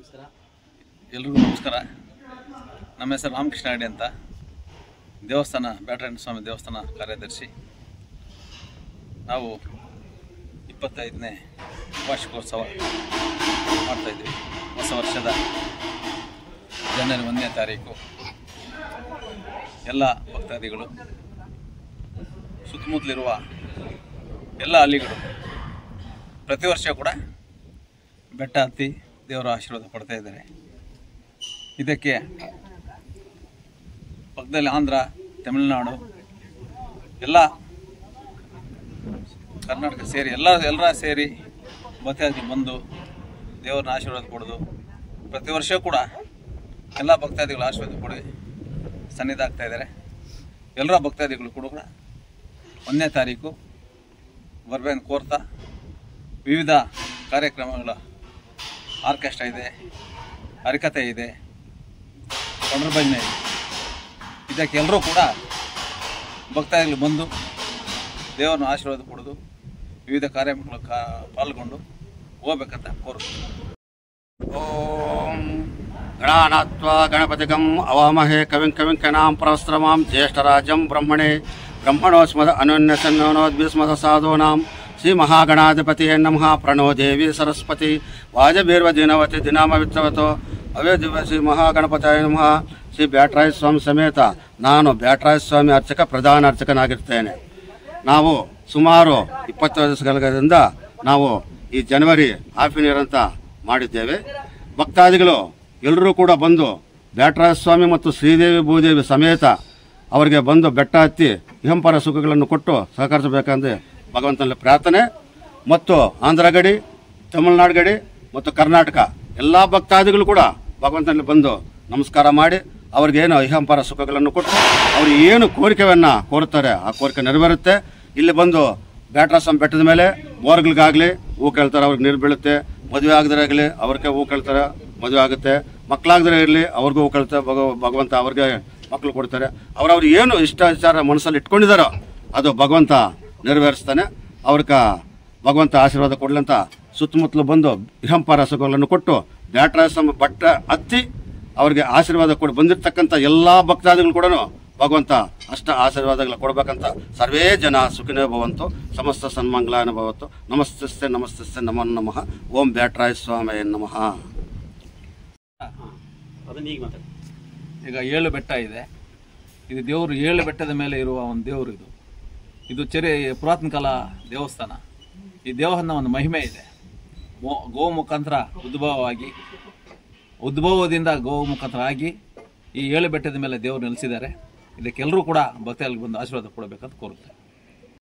ಎಲ್ರಿಗೂ ನಮಸ್ಕಾರ. ನಮ್ಮ ಹೆಸರು ರಾಮಕೃಷ್ಣ ಅಡಿ ಅಂತ, ದೇವಸ್ಥಾನ ಬ್ಯಾಟರಾಯನ ಸ್ವಾಮಿ ದೇವಸ್ಥಾನ ಕಾರ್ಯದರ್ಶಿ. ನಾವು 25ನೇ ವಾರ್ಷಿಕೋತ್ಸವ ಮಾಡ್ತಾಯಿದ್ವಿ. ಹೊಸ ವರ್ಷದ ಜನವರಿ 1ನೇ ತಾರೀಕು ಎಲ್ಲ ಭಕ್ತಾದಿಗಳು, ಸುತ್ತಮುತ್ತಲಿರುವ ಎಲ್ಲ ಹಳ್ಳಿಗಳು ಪ್ರತಿ ವರ್ಷ ಕೂಡ ಬೆಟ್ಟ ಹತ್ತಿ ದೇವರ ಆಶೀರ್ವಾದ ಪಡ್ತಾ ಇದ್ದಾರೆ. ಇದಕ್ಕೆ ಪಕ್ಕದಲ್ಲಿ ಆಂಧ್ರ, ತಮಿಳುನಾಡು, ಎಲ್ಲ ಕರ್ನಾಟಕ ಸೇರಿ ಎಲ್ಲರ ಸೇರಿ ಭಕ್ತಾದಿ ಬಂದು ದೇವರನ್ನ ಆಶೀರ್ವಾದ ಪಡೆದು ಪ್ರತಿ ವರ್ಷ ಕೂಡ ಎಲ್ಲ ಭಕ್ತಾದಿಗಳು ಆಶೀರ್ವಾದ ಪಡೆದು ಸನ್ನಿಧಿ ಆಗ್ತಾ ಇದ್ದಾರೆ. ಎಲ್ಲರ ಭಕ್ತಾದಿಗಳು ಕೂಡ 1ನೇ ತಾರೀಕು ಬರಬೇಕಂತ ಕೋರ್ತಾ ವಿವಿಧ ಕಾರ್ಯಕ್ರಮಗಳ ಆರ್ಕೆಸ್ಟ್ರಾ ಇದೆ, ಹರಿಕತೆ ಇದೆ, ಕೊಂಡ್ರ ಭಜನೆ ಇದೆ. ಇದಕ್ಕೆ ಎಲ್ಲರೂ ಕೂಡ ಭಕ್ತಾದಿಗಳು ಬಂದು ದೇವರನ್ನ ಆಶೀರ್ವಾದ ಪಡೆದು ವಿವಿಧ ಕಾರ್ಯಕ್ರಮಗಳು ಪಾಲ್ಗೊಂಡು ಹೋಗ್ಬೇಕಂತ ಕೋರುತ್ತೀವಿ. ಓಂ ಗಣಾನಾತ್ವಾ ಗಣಪತಿಗಂ ಅವಾಮಹೇ ಕವಿಂ ಕವಿಂಕನಾಂ ಪ್ರವಸ್ತ್ರಮಾಂ ಜ್ಯೇಷ್ಠರಾಜಂ ಬ್ರಹ್ಮಣೋಸ್ಮದ ಅನನ್ಯಸನ್ನೋದ್ಭಿಸ್ಮದ ಸಾಧೂನಾಂ ಶ್ರೀ ಮಹಾಗಣಾಧಿಪತಿಯೇ ನಮಃ. ಪ್ರಣೋ ದೇವಿ ಸರಸ್ವತಿ ವಾಜಭೀರ್ವ ದಿನವತಿ ದಿನಾಮವಿತ್ತವತೋ ಅವೇ ದಿವ್ಯ ಶ್ರೀ ಮಹಾಗಣಪತಿಯ ನಮಃ. ಶ್ರೀ ಬ್ಯಾಟರಾಯ ಸ್ವಾಮಿ ಸಮೇತ ನಾನು ಬ್ಯಾಟರಾಯ ಸ್ವಾಮಿ ಪ್ರಧಾನ ಅರ್ಚಕನಾಗಿರ್ತೇನೆ. ನಾವು ಸುಮಾರು 20 ವರ್ಷಗಳಿಂದ ನಾವು ಈ ಜನವರಿ ಹಾಫ್ ಇಯರ್ ಅಂತ ಮಾಡಿದ್ದೇವೆ. ಭಕ್ತಾದಿಗಳು ಎಲ್ಲರೂ ಕೂಡ ಬಂದು ಬ್ಯಾಟರಾಯ ಸ್ವಾಮಿ ಮತ್ತು ಶ್ರೀದೇವಿ ಭೂದೇವಿ ಸಮೇತ ಅವರಿಗೆ ಬಂದು ಬೆಟ್ಟ ಹತ್ತಿ ಇಹಂಪರ ಸುಖಗಳನ್ನು ಕೊಟ್ಟು ಸಹಕರಿಸಬೇಕೆಂದು ಭಗವಂತನಲ್ಲಿ ಪ್ರಾರ್ಥನೆ. ಮತ್ತು ಆಂಧ್ರ ಗಡಿ, ತಮಿಳುನಾಡು ಗಡಿ ಮತ್ತು ಕರ್ನಾಟಕ ಎಲ್ಲ ಭಕ್ತಾದಿಗಳು ಕೂಡ ಭಗವಂತನಲ್ಲಿ ಬಂದು ನಮಸ್ಕಾರ ಮಾಡಿ ಅವ್ರಿಗೇನು ಇಹಂಪರ ಸುಖಗಳನ್ನು ಕೊಟ್ಟು ಅವ್ರು ಏನು ಕೋರಿಕೆಯನ್ನು ಕೋರುತ್ತಾರೆ ಆ ಕೋರಿಕೆ ನೆರವೇರುತ್ತೆ. ಇಲ್ಲಿ ಬಂದು ಬ್ಯಾಟರಾಯ ಸ್ವಾಮಿ ಬೆಟ್ಟದ ಮೇಲೆ ಬೋರ್ಗಳಿಗಾಗಲಿ ಹೂ ಕೇಳ್ತಾರೆ, ಅವ್ರಿಗೆ ನೀರು ಬೀಳುತ್ತೆ. ಮದುವೆ ಆಗದ್ರೆ ಆಗಲಿ ಅವ್ರಿಗೆ ಹೂ ಕೇಳ್ತಾರೆ, ಮದುವೆ ಆಗುತ್ತೆ. ಮಕ್ಕಳಾಗದ್ರೆ ಇರಲಿ ಅವ್ರಿಗೂ ಹೂ ಕೇಳ್ತಾರೆ, ಭಗವಂತ ಅವ್ರಿಗೆ ಮಕ್ಕಳು ಕೊಡ್ತಾರೆ. ಅವ್ರವ್ರು ಏನು ಇಷ್ಟಾಚಾರ ಮನಸ್ಸಲ್ಲಿ ಇಟ್ಕೊಂಡಿದ್ದಾರೋ ಅದು ಭಗವಂತ ನೆರವೇರಿಸ್ತಾನೆ. ಅವ್ರಿಗೆ ಭಗವಂತ ಆಶೀರ್ವಾದ ಕೊಡ್ಲಂತ ಸುತ್ತಮುತ್ತಲು ಬಂದು ಇಹಂಪರ ಸುಖಗಳನ್ನು ಕೊಟ್ಟು ಬ್ಯಾಟರಾಯ ಸ್ವಾಮಿ ಬೆಟ್ಟ ಹತ್ತಿ ಅವ್ರಿಗೆ ಆಶೀರ್ವಾದ ಕೊಟ್ಟು ಬಂದಿರತಕ್ಕಂಥ ಎಲ್ಲ ಭಕ್ತಾದಿಗಳು ಕೂಡ ಭಗವಂತ ಅಷ್ಟ ಆಶೀರ್ವಾದಗಳು ಕೊಡಬೇಕಂತ ಸರ್ವೇ ಜನ ಸುಖಿನೇ ಭವಂತು, ಸಮಸ್ತ ಸನ್ಮಂಗಲಾಯನ ಭವತ್ತು. ನಮಸ್ತೆ ನಮಸ್ತೆ ನಮೋ ನಮಃ. ಓಂ ಬ್ಯಾಟರಾಯ ಸ್ವಾಮಿ ನಮಃ. ಈಗ 7 ಬೆಟ್ಟ ಇದೆ. ಇದು ದೇವರು 7 ಬೆಟ್ಟದ ಮೇಲೆ ಇರುವ ಒಂದು ದೇವರು. ಇದು ಪುರಾತನ ಕಾಲ ದೇವಸ್ಥಾನ. ಈ ದೇವಸ್ಥಾನ ಒಂದು ಮಹಿಮೆ ಇದೆ. ಗೋ ಮುಖಾಂತರ ಉದ್ಭವದಿಂದ ಗೋ ಮುಖಾಂತರ ಆಗಿ ಈ 7 ಬೆಟ್ಟದ ಮೇಲೆ ದೇವರು ನೆಲೆಸಿದ್ದಾರೆ. ಇದಕ್ಕೆಲ್ಲರೂ ಕೂಡ ಭಕ್ತಾದಿಗಳು ಬಂದು ಆಶೀರ್ವಾದ ಕೊಡಬೇಕಂತ ಕೋರುತ್ತಾರೆ.